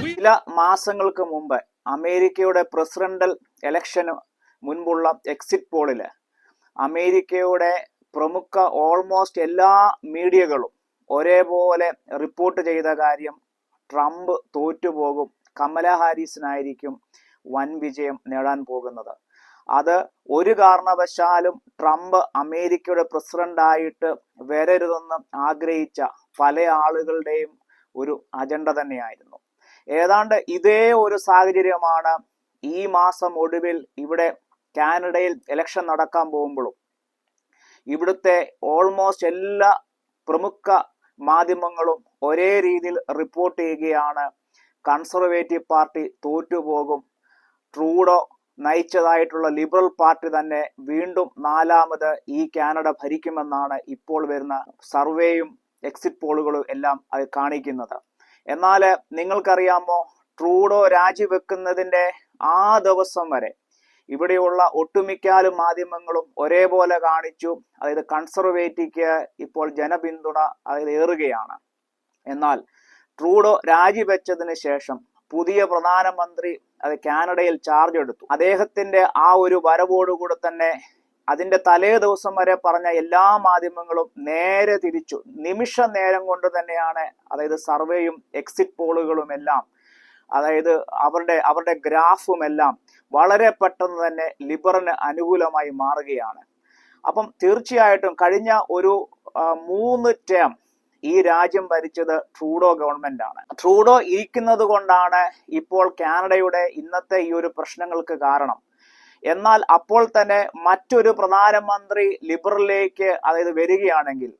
ചില മാസങ്ങൾക്ക് മുമ്പ് അമേരിക്കയുടെ പ്രസിഡന്റൽ ഇലക്ഷന് മുൻപുള്ള എക്സിറ്റ് പോളില് അമേരിക്കയുടെ പ്രമുഖ ഓൾമോസ്റ്റ് എല്ലാ മീഡിയകളും ഒരേപോലെ റിപ്പോർട്ട് ചെയ്ത കാര്യം ട്രംപ് തോറ്റുപോകും, കമല ഹാരിസിനായിരിക്കും വൻ വിജയം നേടാൻ പോകുന്നത്. അത് ഒരു കാരണവശാലും ട്രംപ് അമേരിക്കയുടെ പ്രസിഡന്റായിട്ട് വരരുതെന്ന് ആഗ്രഹിച്ച പല ആളുകളുടെയും ഒരു അജണ്ട തന്നെയായിരുന്നു. ഏതാണ്ട് ഇതേ ഒരു സാഹചര്യമാണ് ഈ മാസം ഒടുവിൽ ഇവിടെ കാനഡയിൽ ഇലക്ഷൻ നടക്കാൻ പോകുമ്പോഴും ഇവിടുത്തെ ഓൾമോസ്റ്റ് എല്ലാ പ്രമുഖ മാധ്യമങ്ങളും ഒരേ രീതിയിൽ റിപ്പോർട്ട് ചെയ്യുകയാണ്. കൺസർവേറ്റീവ് പാർട്ടി തോറ്റുപോകും, ട്രൂഡോ നയിച്ചതായിട്ടുള്ള ലിബറൽ പാർട്ടി തന്നെ വീണ്ടും നാലാമത് ഈ കാനഡ ഭരിക്കുമെന്നാണ് ഇപ്പോൾ വരുന്ന സർവേയും എക്സിറ്റ് പോളുകളും എല്ലാം അത് കാണിക്കുന്നത്. എന്നാൽ നിങ്ങൾക്കറിയാമോ, ട്രൂഡോ രാജിവെക്കുന്നതിൻ്റെ ആ ദിവസം വരെ ഇവിടെയുള്ള ഒട്ടുമിക്കാലും മാധ്യമങ്ങളും ഒരേപോലെ കാണിച്ചു, അതായത് കൺസർവേറ്റീവ്ക്ക് ഇപ്പോൾ ജനപിന്തുണ ഏറുകയാണ്. എന്നാൽ ട്രൂഡോ രാജിവെച്ചതിന് ശേഷം പുതിയ പ്രധാനമന്ത്രി കാനഡയിൽ ചാർജ് എടുത്തു. അദ്ദേഹത്തിന്റെ ആ ഒരു വരവോടുകൂടെ തന്നെ അതിന്റെ തലേ ദിവസം വരെ പറഞ്ഞ എല്ലാ മാധ്യമങ്ങളും നേരെ തിരിച്ചു. നിമിഷ നേരം കൊണ്ട് തന്നെയാണ് അതായത് സർവേയും എക്സിറ്റ് പോളുകളും എല്ലാം, അതായത് അവരുടെ ഗ്രാഫും എല്ലാം വളരെ പെട്ടെന്ന് തന്നെ ലിബറലിന് അനുകൂലമായി മാറുകയാണ്. അപ്പം തീർച്ചയായിട്ടും കഴിഞ്ഞ ഒരു 3 ടേം ഈ രാജ്യം ഭരിച്ചത് ട്രൂഡോ ഗവൺമെന്റ് ആണ്. ട്രൂഡോ ഇരിക്കുന്നത് കൊണ്ടാണ് ഇപ്പോൾ കാനഡയുടെ ഇന്നത്തെ ഈ ഒരു പ്രശ്നങ്ങൾക്ക് കാരണം. എന്നാൽ അപ്പോൾ തന്നെ മറ്റൊരു പ്രധാനമന്ത്രി ലിബറലിലേക്ക് അതായത് വരികയാണെങ്കിൽ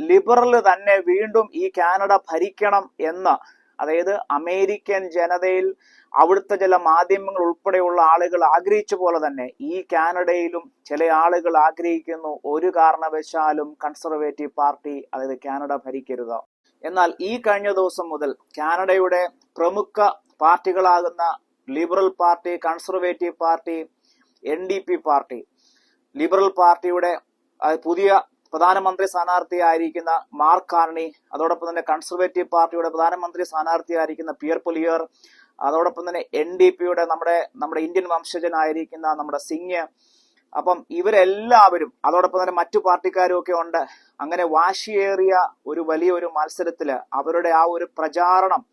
ലിബറൽ തന്നെ വീണ്ടും ഈ കാനഡ ഭരിക്കണം എന്ന് അതായത് അമേരിക്കൻ ജനതയിൽ അവിടുത്തെ ചില മാധ്യമങ്ങൾ ഉൾപ്പെടെയുള്ള ആളുകൾ ആഗ്രഹിച്ച പോലെ തന്നെ ഈ കാനഡയിലും ചില ആളുകൾ ആഗ്രഹിക്കുന്നു, ഒരു കാരണവശാലും കൺസർവേറ്റീവ് പാർട്ടി അതായത് കാനഡ ഭരിക്കരുത്. എന്നാൽ ഈ കഴിഞ്ഞ ദിവസം മുതൽ കാനഡയുടെ പ്രമുഖ പാർട്ടികളാകുന്ന Liberal Party, Conservative Party, NDP party, Liberal പാർട്ടിയുടെ പുതിയ പ്രധാനമന്ത്രി സ്ഥാനാർത്ഥിയായിരിക്കുന്ന മാർക്ക് കാർണി, അതോടൊപ്പം തന്നെ കൺസർവേറ്റീവ് പാർട്ടിയുടെ പ്രധാനമന്ത്രി സ്ഥാനാർത്ഥിയായിരിക്കുന്ന പിയർ പൊലിയർ, അതോടൊപ്പം തന്നെ NDPയുടെ നമ്മുടെ ഇന്ത്യൻ വംശജനായിരിക്കുന്ന നമ്മുടെ സിംഗ്. അപ്പം ഇവരെല്ലാവരും അതോടൊപ്പം തന്നെ മറ്റു പാർട്ടിക്കാരും ഒക്കെ ഉണ്ട്. അങ്ങനെ വാശിയേറിയ ഒരു വലിയൊരു മത്സരത്തില് അവരുടെ ആ ഒരു പ്രചാരണം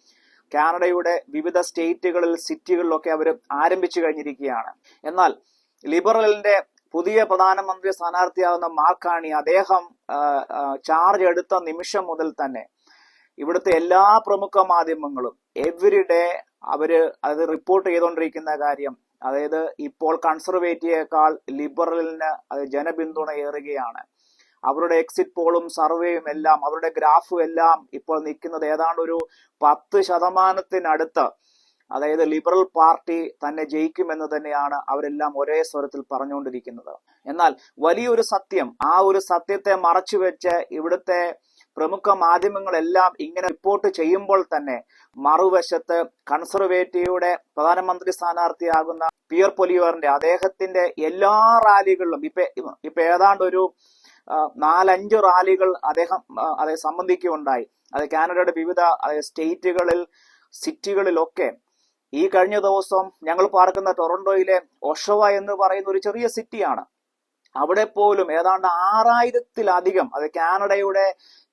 കാനഡയുടെ വിവിധ സ്റ്റേറ്റുകളിൽ സിറ്റികളിലൊക്കെ അവർ ആരംഭിച്ചു കഴിഞ്ഞിരിക്കുകയാണ്. എന്നാൽ ലിബറലിന്റെ പുതിയ പ്രധാനമന്ത്രി സ്ഥാനാർത്ഥിയാകുന്ന മാർക്ക് കാർണി അദ്ദേഹം ചാർജ് എടുത്ത നിമിഷം മുതൽ തന്നെ ഇവിടുത്തെ എല്ലാ പ്രമുഖ മാധ്യമങ്ങളും എവരിഡേ അത് റിപ്പോർട്ട് ചെയ്തുകൊണ്ടിരിക്കുന്ന കാര്യം, അതായത് ഇപ്പോൾ കൺസർവേറ്റീവിനേക്കാൾ ലിബറലിന് അത് ജനപിന്തുണ ഏറുകയാണ്. അവരുടെ എക്സിറ്റ് പോളും സർവേയും എല്ലാം അവരുടെ ഗ്രാഫും എല്ലാം ഇപ്പോൾ നിൽക്കുന്നത് ഏതാണ്ട് ഒരു 10% അതായത് ലിബറൽ പാർട്ടി തന്നെ ജയിക്കുമെന്ന് തന്നെയാണ് അവരെല്ലാം ഒരേ സ്വരത്തിൽ പറഞ്ഞുകൊണ്ടിരിക്കുന്നത്. എന്നാൽ വലിയൊരു സത്യം, ആ ഒരു സത്യത്തെ മറച്ചുവെച്ച് ഇവിടുത്തെ പ്രമുഖ മാധ്യമങ്ങളെല്ലാം ഇങ്ങനെ റിപ്പോർട്ട് ചെയ്യുമ്പോൾ തന്നെ മറുവശത്ത് കൺസർവേറ്റീവയുടെ പ്രധാനമന്ത്രി സ്ഥാനാർത്ഥിയാകുന്ന പിയർ പൊലിയറിന്റെ അദ്ദേഹത്തിന്റെ എല്ലാ റാലികളിലും ഇപ്പൊ ഏതാണ്ട് ഒരു 4-5 റാലികൾ അദ്ദേഹം സംബന്ധിക്കുകയുണ്ടായി. അത് കാനഡയുടെ വിവിധ സ്റ്റേറ്റുകളിൽ സിറ്റികളിലൊക്കെ. ഈ കഴിഞ്ഞ ദിവസം ഞങ്ങൾ പാർക്കുന്ന ടൊറന്റോയിലെ ഒഷവ എന്ന് പറയുന്ന ഒരു ചെറിയ സിറ്റിയാണ്. അവിടെ പോലും ഏതാണ്ട് 6000-ലധികം കാനഡയുടെ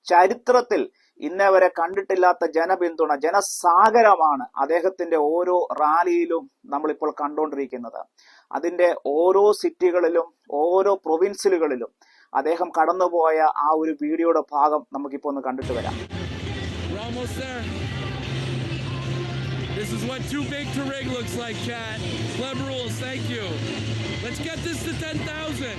ചരിത്രത്തിൽ ഇന്നേ വരെ കണ്ടിട്ടില്ലാത്ത ജനപിന്തുണ, ജനസാഗരമാണ് അദ്ദേഹത്തിന്റെ ഓരോ റാലിയിലും നമ്മളിപ്പോൾ കണ്ടുകൊണ്ടിരിക്കുന്നത്. അതിന്റെ ഓരോ സിറ്റികളിലും ഓരോ പ്രൊവിൻസിലുകളിലും അദ്ദേഹം കടന്നുപോയ ആ ഒരു വീഡിയോയുടെ ഭാഗം നമുക്കിപ്പോൾ ഒന്ന് കണ്ടിട്ട് വരാം. This is what too big to rig looks like, chat. Club rules, thank you. Let's get this to 10,000.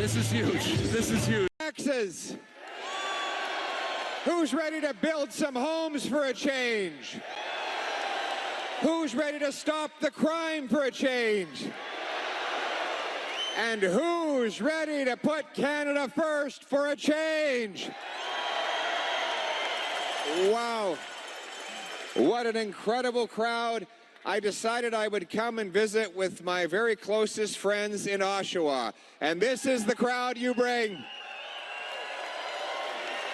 This is huge. This is huge. Taxes. Who's ready to build some homes for a change? Who's ready to stop the crime for a change? And who's ready to put Canada first for a change? Wow. What an incredible crowd. I decided I would come and visit with my very closest friends in Oshawa. And this is the crowd you bring.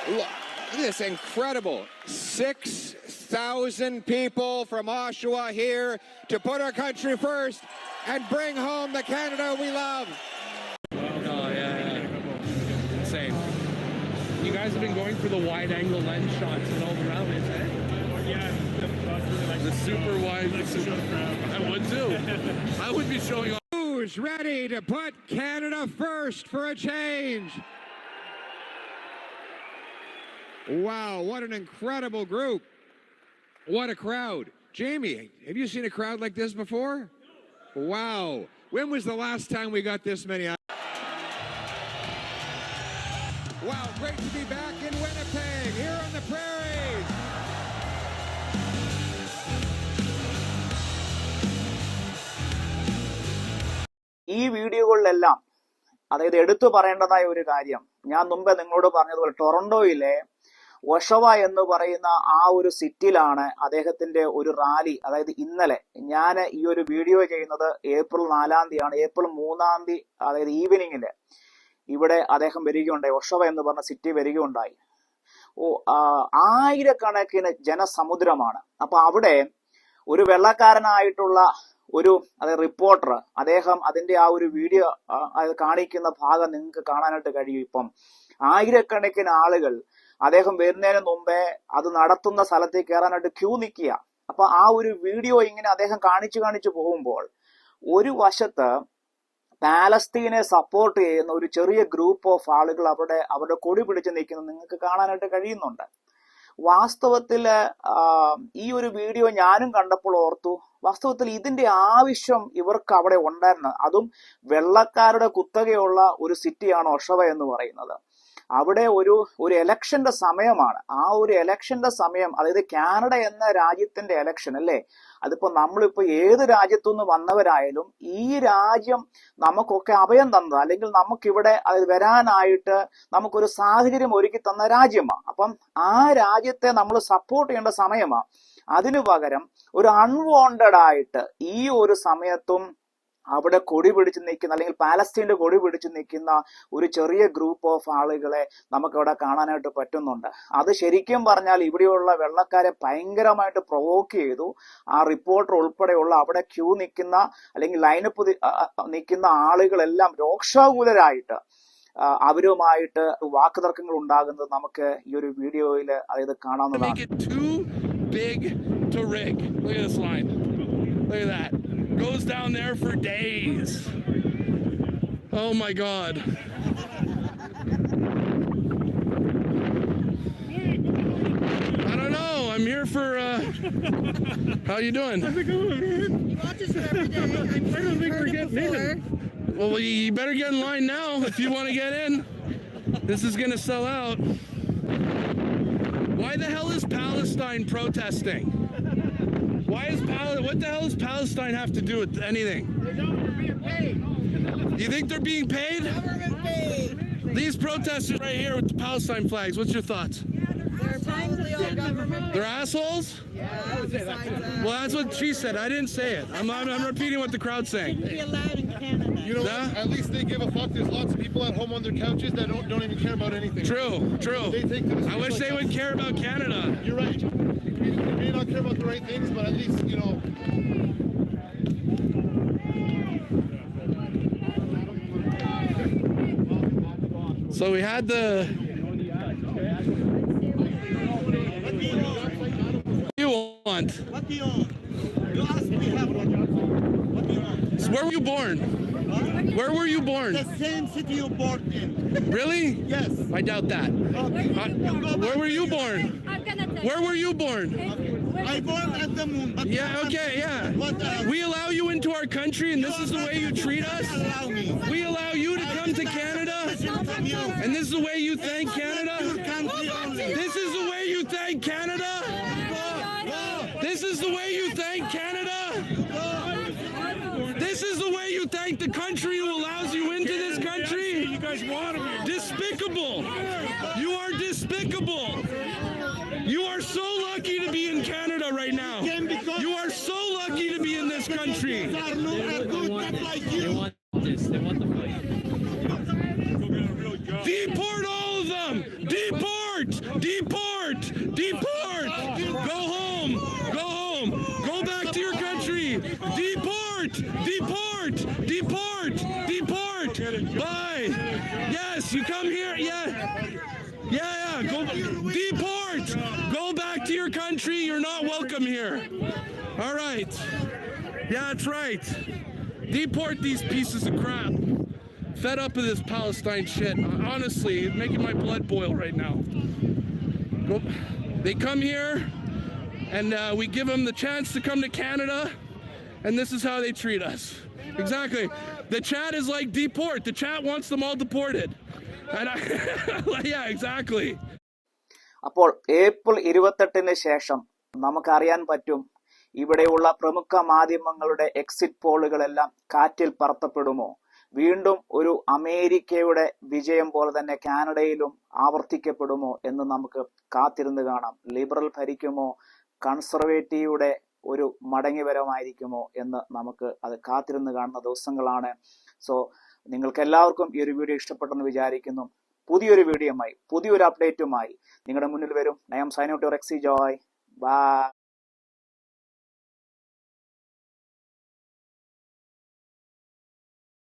Look, this incredible 6,000 people from Oshawa here to put our country first and bring home the Canada we love. Oh, yeah. Insane. You guys have been going for the wide-angle lens shots in all the rallies, eh? Yeah, The super wide. I would too. I would be showing off. Who's ready to put Canada first for a change? Wow, what an incredible group. What a crowd. Jamie, have you seen a crowd like this before? Wow. When was the last time we got this many? Wow, great to be back in Winnipeg, here on the prairies. ഈ വീഡിയോകളിലെല്ലാം അതായത് എടുത്തു പറയേണ്ടതായ ഒരു കാര്യം, ഞാൻ മുമ്പേ നിങ്ങളോട് പറഞ്ഞതുപോലെ ടൊറന്റോയിലെ ഒഷവ എന്ന് പറയുന്ന ആ ഒരു സിറ്റിയിലാണ് അദ്ദേഹത്തിന്റെ ഒരു റാലി. അതായത് ഇന്നലെ ഞാൻ ഈ ഒരു വീഡിയോ ചെയ്യുന്നത് ഏപ്രിൽ 4-ാം തീയതിയാണ്. ഏപ്രിൽ 3-ാം തീയതി അതായത് ഈവനിങ്ങില് ഇവിടെ അദ്ദേഹം വരികയുണ്ടായി. ഒഷവ എന്ന് പറഞ്ഞ സിറ്റി വരികയുണ്ടായി. ആയിരക്കണക്കിന് ജനസമുദ്രമാണ്. അപ്പൊ അവിടെ ഒരു വെള്ളക്കാരനായിട്ടുള്ള ഒരു റിപ്പോർട്ടർ, അദ്ദേഹം അതിന്റെ ആ ഒരു വീഡിയോ കാണിക്കുന്ന ഭാഗം നിങ്ങൾക്ക് കാണാനായിട്ട് കഴിയും. ഇപ്പം ആയിരക്കണക്കിന് ആളുകൾ അദ്ദേഹം വരുന്നതിന് മുമ്പേ അത് നടത്തുന്ന സ്ഥലത്തേക്ക് കയറാനായിട്ട് ക്യൂ നിൽക്കുക. അപ്പൊ ആ ഒരു വീഡിയോ ഇങ്ങനെ അദ്ദേഹം കാണിച്ചു പോകുമ്പോൾ ഒരു വശത്ത് പാലസ്തീനെ സപ്പോർട്ട് ചെയ്യുന്ന ഒരു ചെറിയ ഗ്രൂപ്പ് ഓഫ് ആളുകൾ അവരുടെ കൊടി പിടിച്ച് നിൽക്കുന്നത് നിങ്ങൾക്ക് കാണാനായിട്ട് കഴിയുന്നുണ്ട്. വാസ്തവത്തിൽ ഈ ഒരു വീഡിയോ ഞാനും കണ്ടപ്പോൾ ഓർത്തു, വാസ്തവത്തിൽ ഇതിന്റെ ആവശ്യം ഇവർക്ക് അവിടെ ഉണ്ടായിരുന്നു. അതും വെള്ളക്കാരുടെ കുത്തകയുള്ള ഒരു സിറ്റിയാണ് ഒഷവ എന്ന് പറയുന്നത്. അവിടെ ഒരു എലക്ഷന്റെ സമയമാണ്. ആ ഒരു എലക്ഷന്റെ സമയം, അതായത് കാനഡ എന്ന രാജ്യത്തിന്റെ എലക്ഷൻ അല്ലേ, അതിപ്പോ നമ്മളിപ്പോ ഏത് രാജ്യത്തുനിന്ന് വന്നവരായാലും ഈ രാജ്യം നമുക്കൊക്കെ അഭയം തന്നത്, അല്ലെങ്കിൽ നമുക്കിവിടെ വരാനായിട്ട് നമുക്കൊരു സാഹചര്യം ഒരുക്കി തന്ന രാജ്യമാണ്. അപ്പം ആ രാജ്യത്തെ നമ്മൾ സപ്പോർട്ട് ചെയ്യേണ്ട സമയമാണ്. അതിനു പകരം ഒരു അൺവാണ്ടഡ് ആയിട്ട് ഈ ഒരു സമയത്തും അവിടെ കൊടി പിടിച്ച് നിൽക്കുന്ന, അല്ലെങ്കിൽ പാലസ്തീന്റെ കൊടി പിടിച്ച് നിൽക്കുന്ന ഒരു ചെറിയ ഗ്രൂപ്പ് ഓഫ് ആളുകളെ നമുക്കവിടെ കാണാനായിട്ട് പറ്റുന്നുണ്ട്. അത് ശരിക്കും പറഞ്ഞാൽ ഇവിടെയുള്ള വെള്ളക്കാരെ ഭയങ്കരമായിട്ട് പ്രൊവോക്ക് ചെയ്തു. ആ റിപ്പോർട്ടർ ഉൾപ്പെടെയുള്ള അവിടെ ക്യൂ നിൽക്കുന്ന അല്ലെങ്കിൽ ലൈനപ്പ് നിൽക്കുന്ന ആളുകളെല്ലാം രോക്ഷാകുലരായിട്ട് അവരുമായിട്ട് വാക്കുതർക്കങ്ങൾ ഉണ്ടാകുന്നത് നമുക്ക് ഈ ഒരു വീഡിയോയിൽ അതായത് കാണാവുന്നതാണ്. Goes down there for days. Oh my God. I don't know. I'm here for how you doing? How's it going, man? You watch us every day. I don't think we're getting in. Well, you better get in line now if you want to get in. This is going to sell out. Why the hell is Palestine protesting? What the hell does Palestine have to do with anything? They're being paid. You think they're being paid? Government paid. These protesters right here with the Palestine flags, what's your thoughts? They're probably all government paid. They're assholes? Yeah, besides that. Well, that's what she said. I didn't say it. I'm repeating what the crowd's saying. Be allowed in Canada. You know, Yeah? at least they give a fuck. There's lots of people at home on their couches that don't even care about anything. True. They take to the I streets wish like they us. would care about Canada. You're right. They may not care about the right things, but at least, you know. So we had the... What do you want? What do you want? You ask me what do you want? So where were you born? Where were you born? The same city you born in. Really? Yes. I doubt that. Okay. Where were you born? Where were you born? I born at the moon. But Yeah, okay, yeah. What else? We allow you into our country and this is the way you treat us? Allow me. We allow you to come to Canada? Listen from you. And this is the way you thank Canada? Your country only. This is the way you thank Canada? This is the way you thank Canada? This is the way you thank the country who allows you into this country? You guys want them. Despicable. You are despicable. You are so lucky to be in Canada right now. You are so lucky to be in this country. Are good, not like They you. want this. They want the fight. Deport all of them! Deport! Deport! Deport! Go home! Go home! Go back to your country! Deport! Deport! Deport! Deport! Bye! Yes, you come here. Yeah. Yeah. Go deport! Go back to your country. You're not welcome here. All right. Yeah, that's right. Deport these pieces of crap. Fed up with this Palestine shit. Honestly, it's making my blood boil right now. They come here, and we give them the chance to come to Canada, and this is how they treat us. Exactly. The chat is like deport. The chat wants them all deported. And yeah, exactly. അപ്പോൾ April 28 ശേഷം നമുക്കറിയാൻ പറ്റും ഇവിടെയുള്ള പ്രമുഖ മാധ്യമങ്ങളുടെ exit പോളുകളെല്ലാം കാറ്റിൽ പറത്തപ്പെടുമോ? വീണ്ടും ഒരു അമേരിക്കയുടെ വിജയം പോലെ തന്നെ കാനഡയിലും ആവർത്തിക്കപ്പെടുമോ എന്ന് നമുക്ക് കാത്തിരുന്ന് കാണാം. ലിബറൽ ഭരിക്കുമോ, കൺസർവേറ്റീവുടെ ഒരു മടങ്ങിവരമായിരിക്കുമോ എന്ന് നമുക്ക് അത് കാത്തിരുന്ന് കാണുന്ന ദിവസങ്ങളാണ്. സോ നിങ്ങൾക്ക് എല്ലാവർക്കും ഈ ഒരു വീഡിയോ ഇഷ്ടപ്പെട്ടെന്ന് വിചാരിക്കുന്നു. പുതിയൊരു വീഡിയോയുമായി പുതിയൊരു അപ്ഡേറ്റുമായി നിങ്ങളുടെ മുന്നിൽ വരും. I am signing out your Rexy Joy. Bye.